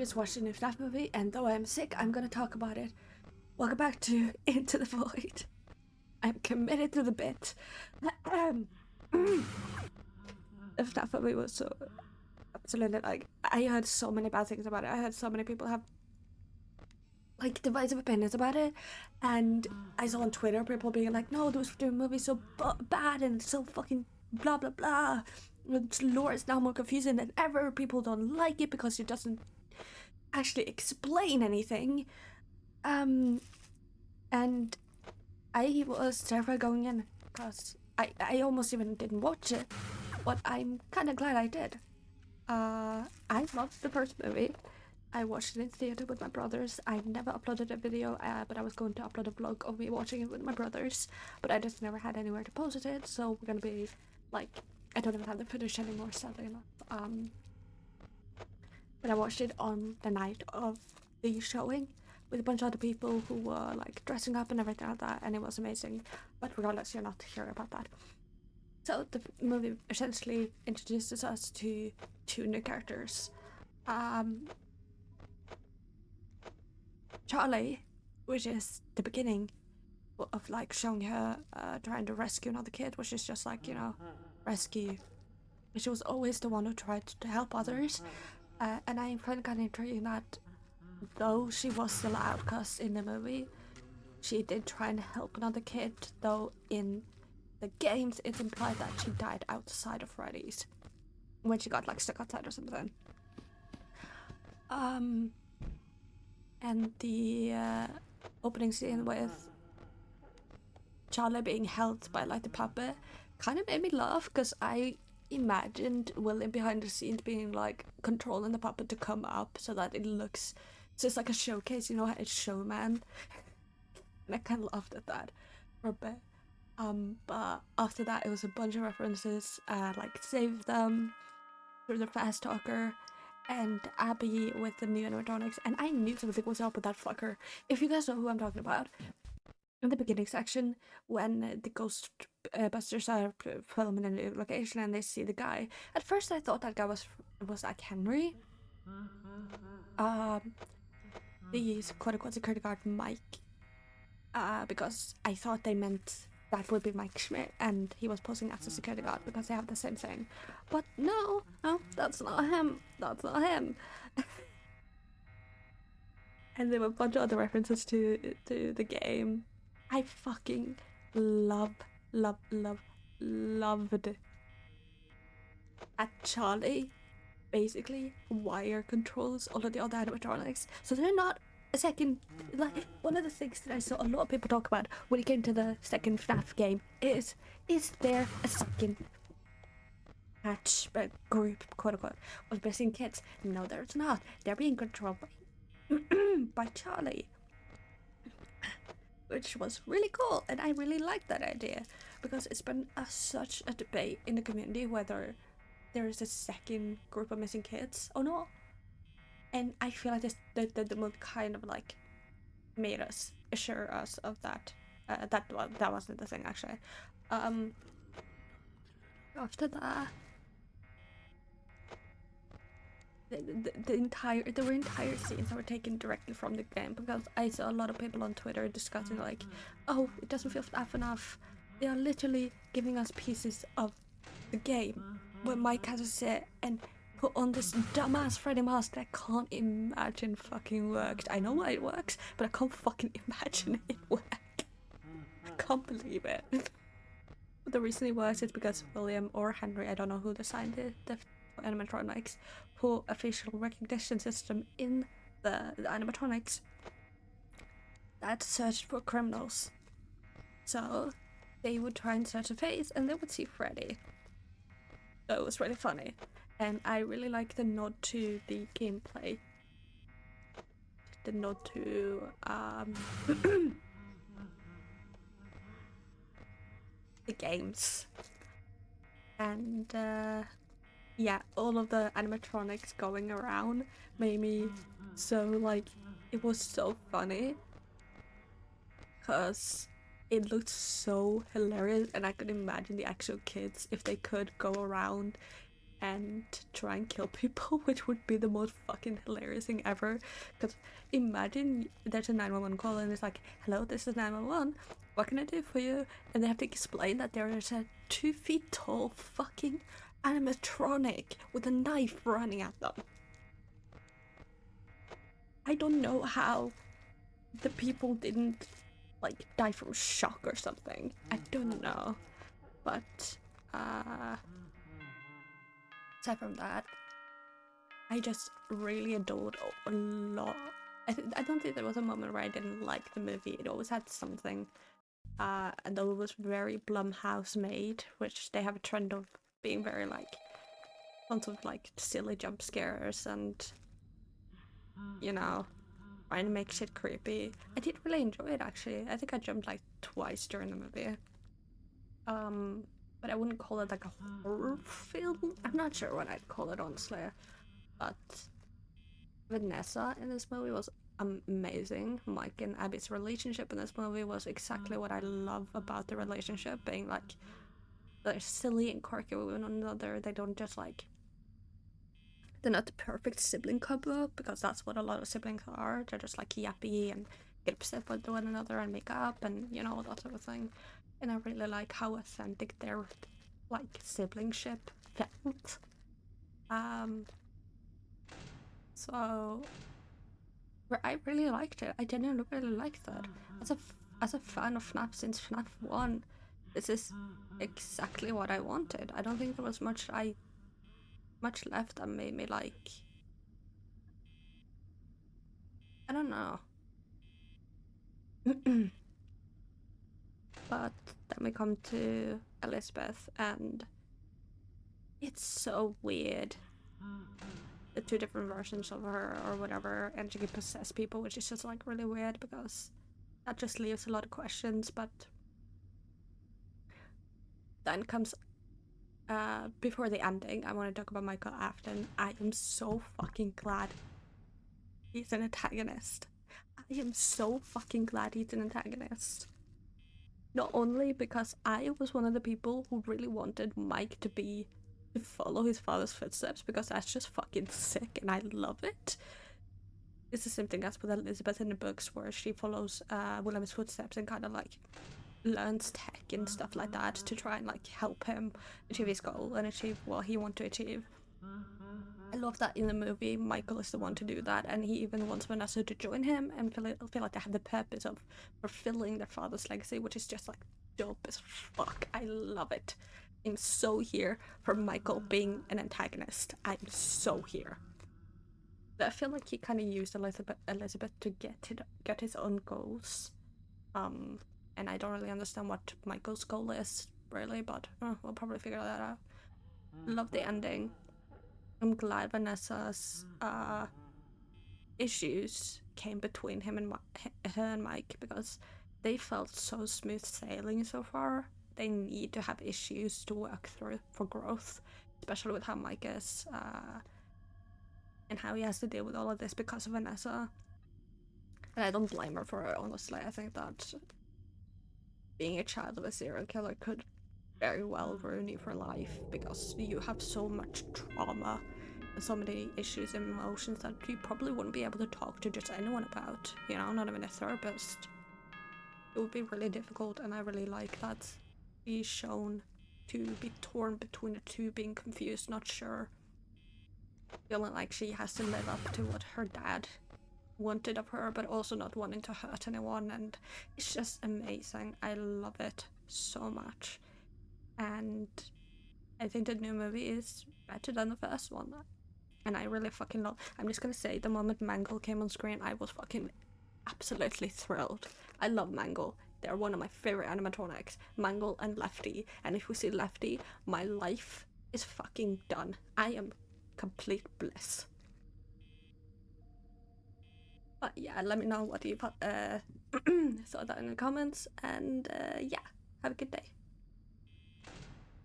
just watched a new FNAF movie, and though I'm sick, I'm gonna talk about it. Welcome back to Into the Void. I'm committed to the bit. The FNAF movie was so absolutely like, I heard so many bad things about it. I heard so many people have like divisive opinions about it, and I saw on Twitter people being like, no, this movie's so bad and so fucking blah blah blah. Its lore is now more confusing than ever. People don't like it because it doesn't actually explain anything. And I was terrified going in because I almost even didn't watch it, but I'm kind of glad I did. I loved the first movie. I watched it in theater with my brothers. I never uploaded a video, but I was going to upload a vlog of me watching it with my brothers, but I just never had anywhere to post it, so we're gonna be like, I don't even have the footage anymore, sadly enough. But I watched it on the night of the showing with a bunch of other people who were like dressing up and everything like that, and it was amazing. But regardless, you're not hearing about that. So the movie essentially introduces us to two new characters. Charlie, which is the beginning of like showing her trying to rescue another kid, which is just like, you know, rescue. She was always the one who tried to help others. And I find kind of intriguing that though she was still outcast in the movie, she did try and help another kid, though in the games it's implied that she died outside of Freddy's when she got like stuck outside or something. And the opening scene with Charlie being held by like the puppet kind of made me laugh, because I imagined William behind the scenes being like controlling the puppet to come up so that it looks just like a showcase, you know, it's showman. And I kind of laughed at that for a bit. But after that it was a bunch of references, like Save Them, through the Fast Talker, and Abby with the new animatronics, and I knew something was up with that fucker. If you guys know who I'm talking about, in the beginning section, when the ghost busters are filming in the location and they see the guy, at first I thought that guy was like Henry, the quote-unquote security guard Mike, because I thought they meant that would be Mike Schmidt and he was posing as a security guard because they have the same thing. But no, that's not him. And there were a bunch of other references to the game. I fucking loved at Charlie basically wire controls all of the other animatronics, so they're not a second. Like, one of the things that I saw a lot of people talk about when it came to the second FNAF game is there a second patch group, quote unquote, of missing kids? No, there's not. They're being controlled by Charlie, which was really cool, and I really liked that idea, because it's been such a debate in the community whether there is a second group of missing kids or not. And I feel like the movie kind of like made us assure us of that. That wasn't the thing, actually. After that, there were entire scenes that were taken directly from the game, because I saw a lot of people on Twitter discussing like, oh, it doesn't feel FNAF enough. They are literally giving us pieces of the game where Mike has to sit and put on this dumbass Freddy mask that I can't imagine fucking worked. I know why it works, but I can't fucking imagine it worked. I can't believe it. But the reason it works is because William or Henry, I don't know who designed the animatronics, put a facial recognition system in the animatronics that searched for criminals. So they would try and search a face and they would see Freddy. So it was really funny. And I really like the nod to the gameplay. The nod to the games. And yeah, all of the animatronics going around made me so like, it was so funny, because it looked so hilarious, and I could imagine the actual kids if they could go around and try and kill people, which would be the most fucking hilarious thing ever. Because imagine there's a 911 call and it's like, hello, this is 911, what can I do for you? And they have to explain that there is a 2 feet tall fucking animatronic with a knife running at them. I don't know how the people didn't like die from shock or something. I don't know. But aside from that, I just really adored a lot. I don't think there was a moment where I didn't like the movie. It always had something. And though it was very Blumhouse made, which they have a trend of being very like tons of like silly jump scares and, you know, trying to make shit creepy. I did really enjoy it actually. I think I jumped like twice during the movie. But I wouldn't call it like a horror film. I'm not sure what I'd call it honestly. But Vanessa in this movie was amazing. Mike and Abby's relationship in this movie was exactly what I love about the relationship, being like they're silly and quirky with one another. They don't just like, they're not the perfect sibling couple because that's what a lot of siblings are. They're just like yappy and get upset with one another and make up and, you know, that sort of thing. And I really like how authentic their like siblingship felt. So I really liked it. I genuinely really liked that. As a fan of FNAF since FNAF 1, this is exactly what I wanted. I don't think there was much left that made me like, I don't know. But then we come to Elizabeth and it's so weird. The 2 different versions of her or whatever, and she can possess people, which is just like really weird because that just leaves a lot of questions. But then comes before the ending, I want to talk about Michael Afton. I am so fucking glad he's an antagonist. I am so fucking glad he's an antagonist. Not only because I was one of the people who really wanted Mike to follow his father's footsteps, because that's just fucking sick and I love it. It's the same thing as with Elizabeth in the books, where she follows William's footsteps and kind of like learns tech and stuff like that to try and like help him achieve his goal and achieve what he wants to achieve. I love that in the movie Michael is the one to do that, and he even wants Vanessa to join him and feel like they have the purpose of fulfilling their father's legacy, which is just like dope as fuck. I love it. I'm so here for Michael being an antagonist. I'm so here. I feel like he kind of used Elizabeth to get his own goals. And I don't really understand what Michael's goal is really, but we'll probably figure that out. Love the ending. I'm glad Vanessa's issues came between him and her and Mike, because they felt so smooth sailing so far. They need to have issues to work through for growth, especially with how Mike is and how he has to deal with all of this because of Vanessa. And I don't blame her for it, honestly. I think that being a child of a serial killer could very well ruin you for life, because you have so much trauma and so many issues and emotions that you probably wouldn't be able to talk to just anyone about, you know, not even a therapist. It would be really difficult, and I really like that she's shown to be torn between the two, being confused, not sure, feeling like she has to live up to what her dad wanted of her, but also not wanting to hurt anyone, and it's just amazing. I love it so much, and I think the new movie is better than the first one, and I really fucking love. I'm just gonna say, the moment Mangle came on screen, I was fucking absolutely thrilled. I love Mangle. They're one of my favorite animatronics, Mangle and Lefty, and if we see Lefty, my life is fucking done. I am complete bliss. But yeah, let me know what you thought that in the comments, and yeah, have a good day.